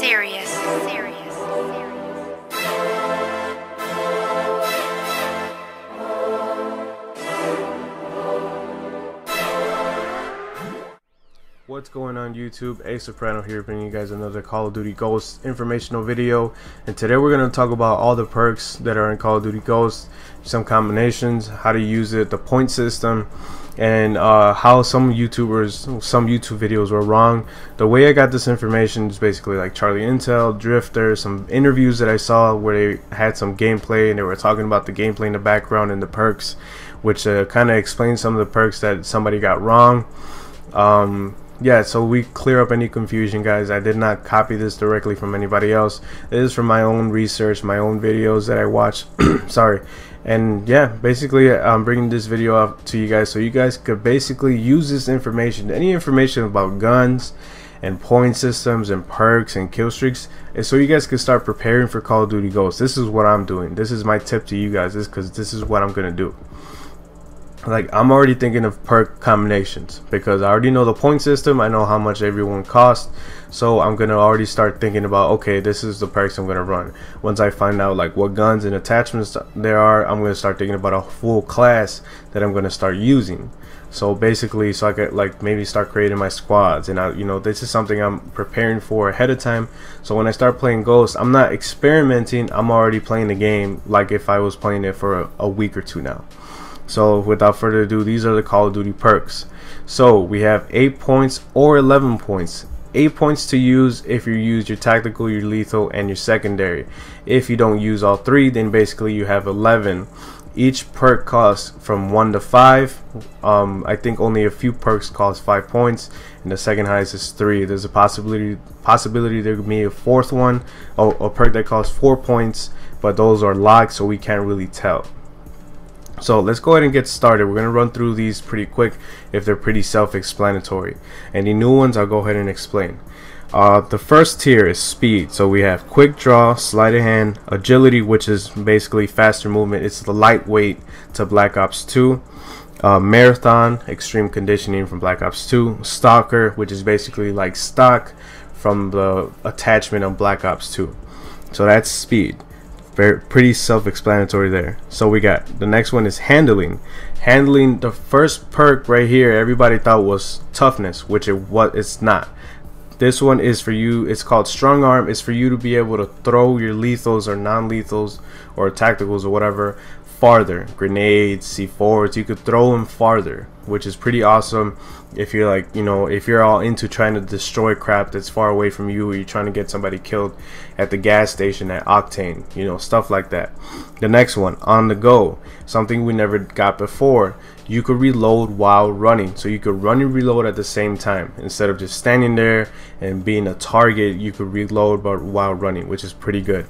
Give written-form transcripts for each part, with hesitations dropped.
serious. What's going on YouTube? A Soprano here, bringing you guys another Call of Duty Ghosts informational video. And today we're going to talk about all the perks that are in Call of Duty Ghosts, some combinations, how to use it, the point system, and how some YouTube videos were wrong. The way I got this information is basically like Charlie Intel, Drifter, some interviews that I saw where they had some gameplay and they were talking about the gameplay in the background and the perks, which kind of explained some of the perks that somebody got wrong. Yeah, so we clear up any confusion, guys. I did not copy this directly from anybody else. It is from my own research, my own videos that I watched. Sorry. And yeah, basically I'm bringing this video up to you guys so you guys could basically use this information, any information about guns and point systems and perks and kill streaks, and so you guys can start preparing for Call of Duty Ghosts. This is what I'm doing. This is my tip to you guys, because this is what I'm gonna do. Like, I'm already thinking of perk combinations because I already know the point system. I know how much everyone costs, so I'm gonna already start thinking about, okay, this is the perks I'm gonna run. Once I find out like what guns and attachments there are, I'm gonna start thinking about a full class that I'm gonna start using. So basically, so I could like maybe start creating my squads, and you know, this is something I'm preparing for ahead of time. So when I start playing Ghosts, I'm not experimenting. I'm already playing the game like if I was playing it for a week or two now. So without further ado, these are the Call of Duty perks. So we have 8 points or 11 points. 8 points to use if you use your tactical, your lethal, and your secondary. If you don't use all three, then basically you have 11. Each perk costs from 1 to 5. I think only a few perks cost 5 points, and the second highest is 3. There's a possibility there could be a fourth one, a perk that costs 4 points, but those are locked, so we can't really tell. So let's go ahead and get started. We're going to run through these pretty quick if they're pretty self-explanatory. Any new ones I'll go ahead and explain. The first tier is speed. So we have quick draw, sleight of hand, agility, which is basically faster movement. It's the lightweight to Black Ops 2. Marathon, extreme conditioning from Black Ops 2. Stalker, which is basically like stock from the attachment of Black Ops 2. So that's speed. Pretty self-explanatory there. So we got the next one is handling. Handling, the first perk right here everybody thought was toughness, which it's not. This one is for you. It's called strong arm. It's for you to be able to throw your lethals or non-lethals or tacticals or whatever farther. Grenades, C4s, you could throw them farther, which is pretty awesome if you're like, you know, if you're all into trying to destroy crap that's far away from you, or you're trying to get somebody killed at the gas station at Octane, you know, stuff like that. The next one, on the go, something we never got before. You could reload while running, so you could run and reload at the same time instead of just standing there and being a target. You could reload but while running, which is pretty good.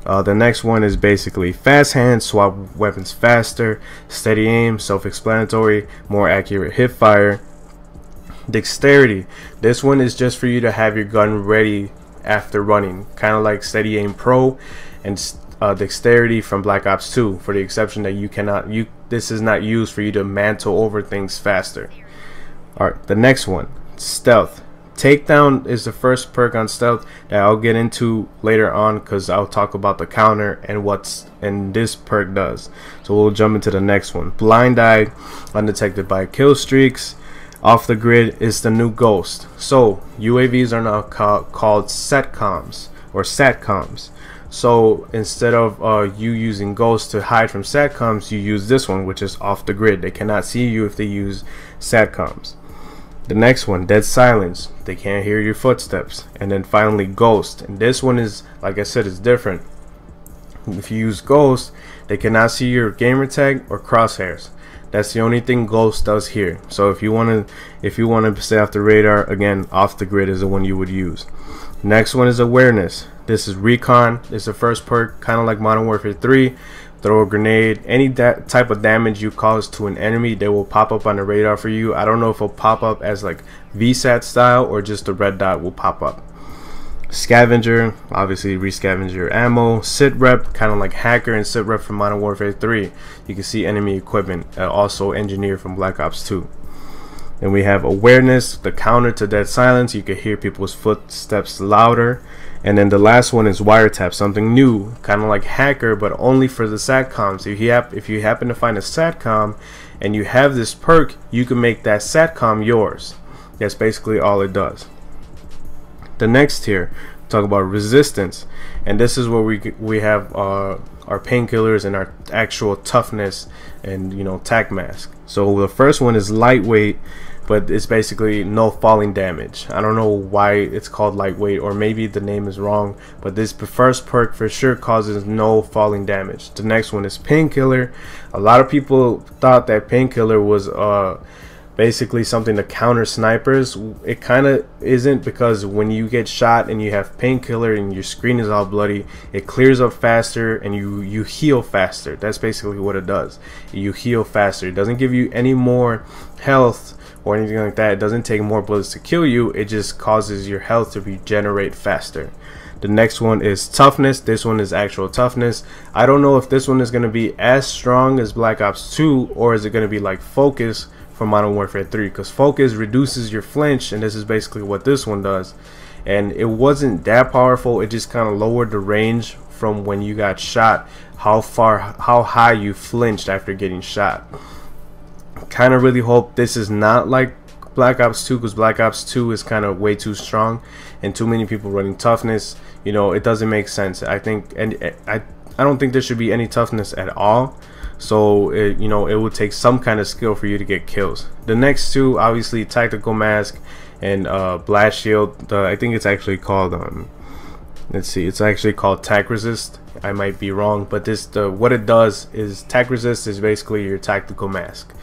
The next one is basically fast hands, swap weapons faster, steady aim, self-explanatory, more accurate hip fire. Dexterity, this one is just for you to have your gun ready after running, kind of like steady aim pro and dexterity from Black Ops 2, for the exception that this is not used for you to mantle over things faster. Alright, the next one, stealth. Takedown is the first perk on stealth that I'll get into later on, because I'll talk about the counter and this perk does. So we'll jump into the next one. Blind eye, undetected by kill streaks. Off the grid is the new Ghost. So UAVs are now called SATCOMs or SATCOMs. So instead of you using Ghost to hide from SATCOMs, you use this one, which is off the grid. They cannot see you if they use SATCOMs. The next one, dead silence. They can't hear your footsteps. And then finally Ghost. And this one is, like I said, is different. If you use Ghost, they cannot see your gamer tag or crosshairs. That's the only thing Ghost does here. So if you want to stay off the radar, again, off the grid is the one you would use. Next one is awareness. This is recon. It's the first perk, kind of like Modern Warfare 3. Throw a grenade. Any type of damage you cause to an enemy, they will pop up on the radar for you. I don't know if it'll pop up as like VSAT style or just the red dot will pop up. Scavenger, obviously rescavenge your ammo. Sit rep, kind of like hacker and sit rep from Modern Warfare 3. You can see enemy equipment, also engineered from Black Ops 2. Then we have awareness, the counter to dead silence. You can hear people's footsteps louder. And then the last one is wiretap, something new, kind of like hacker, but only for the satcoms. If you happen to find a satcom and you have this perk, you can make that satcom yours. That's basically all it does. The next tier, talk about resistance, and this is where we have our painkillers and our actual toughness and, you know, tac mask. So the first one is lightweight, but it's basically no falling damage. I don't know why it's called lightweight, or maybe the name is wrong, but this first perk for sure causes no falling damage. The next one is painkiller. A lot of people thought that painkiller was basically something to counter snipers. It kind of isn't, because when you get shot and you have painkiller and your screen is all bloody, it clears up faster and you heal faster. That's basically what it does. You heal faster. It doesn't give you any more health or anything like that. It doesn't take more bullets to kill you. It just causes your health to regenerate faster. The next one is toughness. This one is actual toughness. I don't know if this one is going to be as strong as Black Ops 2, or is it going to be like focus from Modern Warfare 3, because focus reduces your flinch, and this is basically what this one does. And it wasn't that powerful. It just kind of lowered the range from when you got shot, how high you flinched after getting shot. Kind of really hope this is not like Black Ops 2, because Black Ops 2 is kind of way too strong and too many people running toughness. You know, it doesn't make sense. I think, and I don't think there should be any toughness at all. So you know, it would take some kind of skill for you to get kills. The next two, obviously, tactical mask and blast shield. I think it's actually called let's see, it's actually called tac resist. I might be wrong, but what it does is tac resist is basically your tactical mask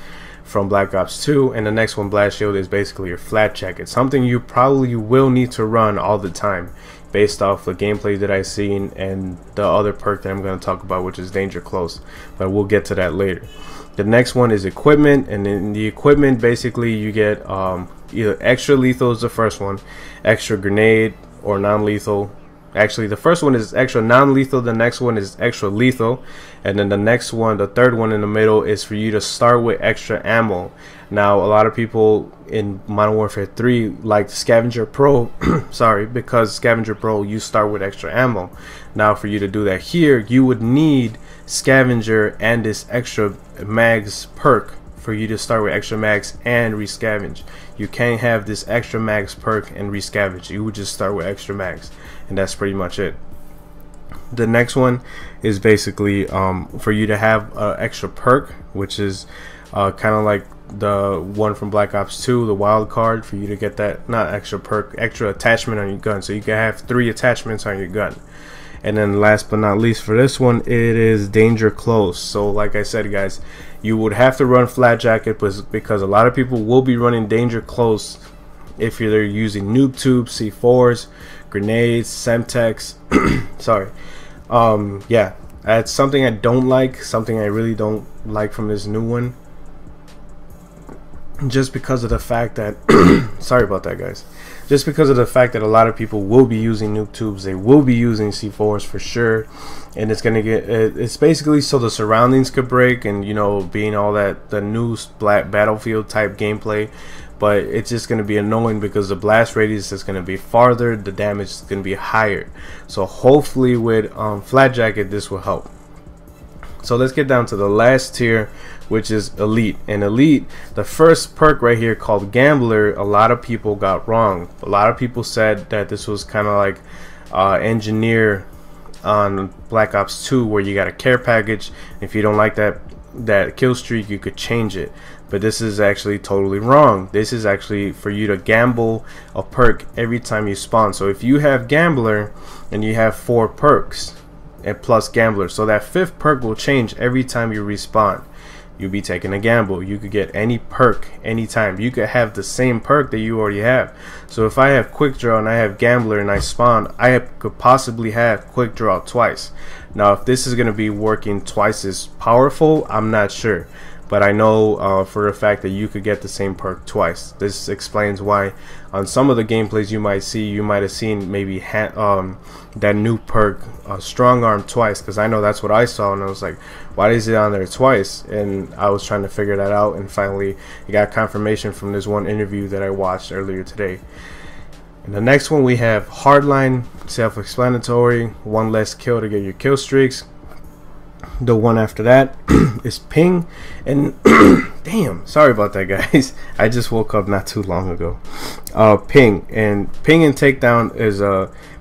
from Black Ops 2, and the next one, blast shield, is basically your flat jacket, something you probably will need to run all the time based off the gameplay that I've seen and the other perk that I'm going to talk about, which is danger close, but we'll get to that later. The next one is equipment, and in the equipment, basically you get either extra lethal is the first one, extra grenade, or non-lethal. Actually, the first one is extra non-lethal, the next one is extra lethal, and then the next one, the third one in the middle, is for you to start with extra ammo. Now, a lot of people in Modern Warfare 3 like Scavenger Pro, sorry, because Scavenger Pro, you start with extra ammo. Now, for you to do that here, you would need Scavenger and this extra mags perk for you to start with extra mags and rescavenge. You can't have this extra mags perk and rescavenge. You would just start with extra mags, and that's pretty much it. The next one is basically for you to have extra perk, which is kind of like the one from Black Ops 2, the wild card, for you to get that, not extra perk, extra attachment on your gun, so you can have 3 attachments on your gun. And then last but not least for this one, it is danger close. So like I said, guys, you would have to run flat jacket, because a lot of people will be running danger close if you're using noob tubes, C4s, grenades, semtex. Sorry. Yeah, that's something I don't like, something I really don't like from this new one, just because of the fact that sorry about that, guys. Just because of the fact that a lot of people will be using noob tubes, they will be using C4s for sure, and it's gonna get it's basically so the surroundings could break, and, you know, being all that the new black battlefield type gameplay. But it's just going to be annoying because the blast radius is going to be farther, the damage is going to be higher. So hopefully with flat jacket, this will help. So let's get down to the last tier, which is elite. And elite, the first perk right here called gambler, a lot of people got wrong. A lot of people said that this was kind of like engineer on Black Ops 2, where you got a care package. If you don't like that kill streak, you could change it. But this is actually totally wrong. This is actually for you to gamble a perk every time you spawn. So if you have gambler and you have 4 perks and plus gambler, so that 5th perk will change every time you respawn. You'll be taking a gamble. You could get any perk anytime. You could have the same perk that you already have. So if I have quick draw and I have gambler and I spawn, I could possibly have quick draw twice. Now, if this is going to be working twice as powerful, I'm not sure. But I know for a fact that you could get the same perk twice. This explains why on some of the gameplays you might have seen maybe that new perk, strong arm, twice, because I know that's what I saw, and I was like, why is it on there twice? And I was trying to figure that out, and finally I got confirmation from this one interview that I watched earlier today. And the next one we have hardline. self-explanatory. One less kill to get your kill streaks. The one after that is ping, and damn, sorry about that, guys. I just woke up not too long ago. Ping and takedown is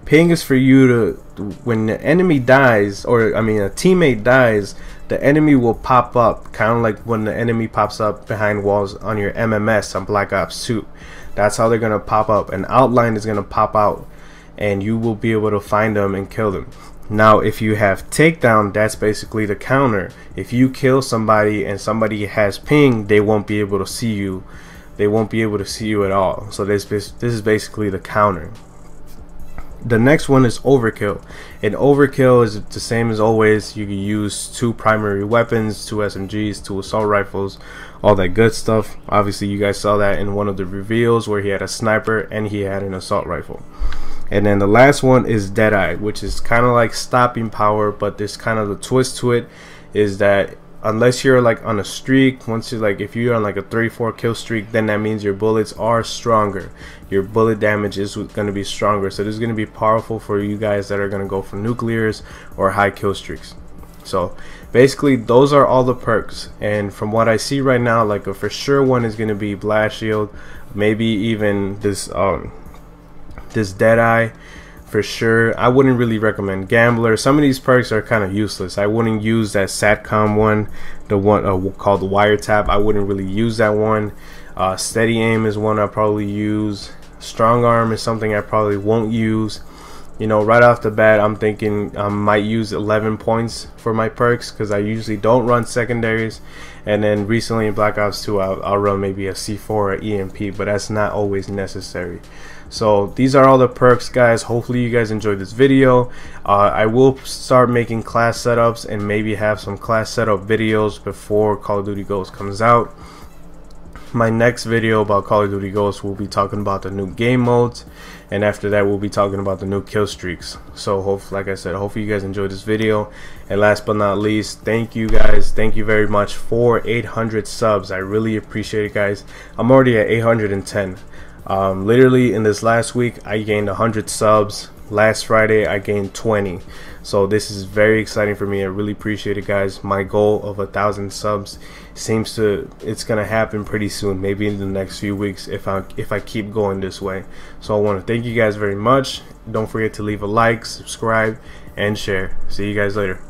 ping is for you to, when the enemy dies, or I mean a teammate dies, the enemy will pop up, kind of like when the enemy pops up behind walls on your MMS on Black Ops 2. That's how they're gonna pop up. An outline is gonna pop out, and you will be able to find them and kill them. Now if you have takedown, that's basically the counter. If you kill somebody and somebody has ping, they won't be able to see you. They won't be able to see you at all. So this is basically the counter. The next one is overkill, and overkill is the same as always. You can use 2 primary weapons, 2 SMGs, 2 assault rifles, all that good stuff. Obviously you guys saw that in one of the reveals where he had a sniper and he had an assault rifle. And then the last one is Deadeye, which is kind of like stopping power, but there's kind of the twist to it is that unless you're like on a streak, once you're like, if you're on like a 3-4 kill streak, then that means your bullets are stronger. Your bullet damage is going to be stronger. So this is going to be powerful for you guys that are going to go for nuclears or high kill streaks. So basically those are all the perks, and from what I see right now, like a for sure one is going to be Blast Shield, maybe even this Deadeye for sure. I wouldn't really recommend Gambler. Some of these perks are kind of useless. I wouldn't use that Satcom one, the one called the Wiretap. I wouldn't really use that one. Steady Aim is one I probably use. Strong Arm is something I probably won't use. You know, right off the bat, I'm thinking I might use 11 points for my perks because I usually don't run secondaries. And then recently in Black Ops 2, I'll run maybe a C4 or EMP, but that's not always necessary. So these are all the perks, guys. Hopefully you guys enjoyed this video. I will start making class setups and maybe have some class setup videos before Call of Duty Ghosts comes out. My next video about Call of Duty Ghosts will be talking about the new game modes, and after that we'll be talking about the new kill streaks. So like I said, hopefully you guys enjoyed this video. And last but not least, thank you guys, thank you very much for 800 subs. I really appreciate it, guys. I'm already at 810. Literally in this last week I gained 100 subs. Last Friday I gained 20. So this is very exciting for me. I really appreciate it, guys. My goal of 1,000 subs it's gonna happen pretty soon, maybe in the next few weeks if I keep going this way. So I want to thank you guys very much. Don't forget to leave a like, subscribe, and share. See you guys later.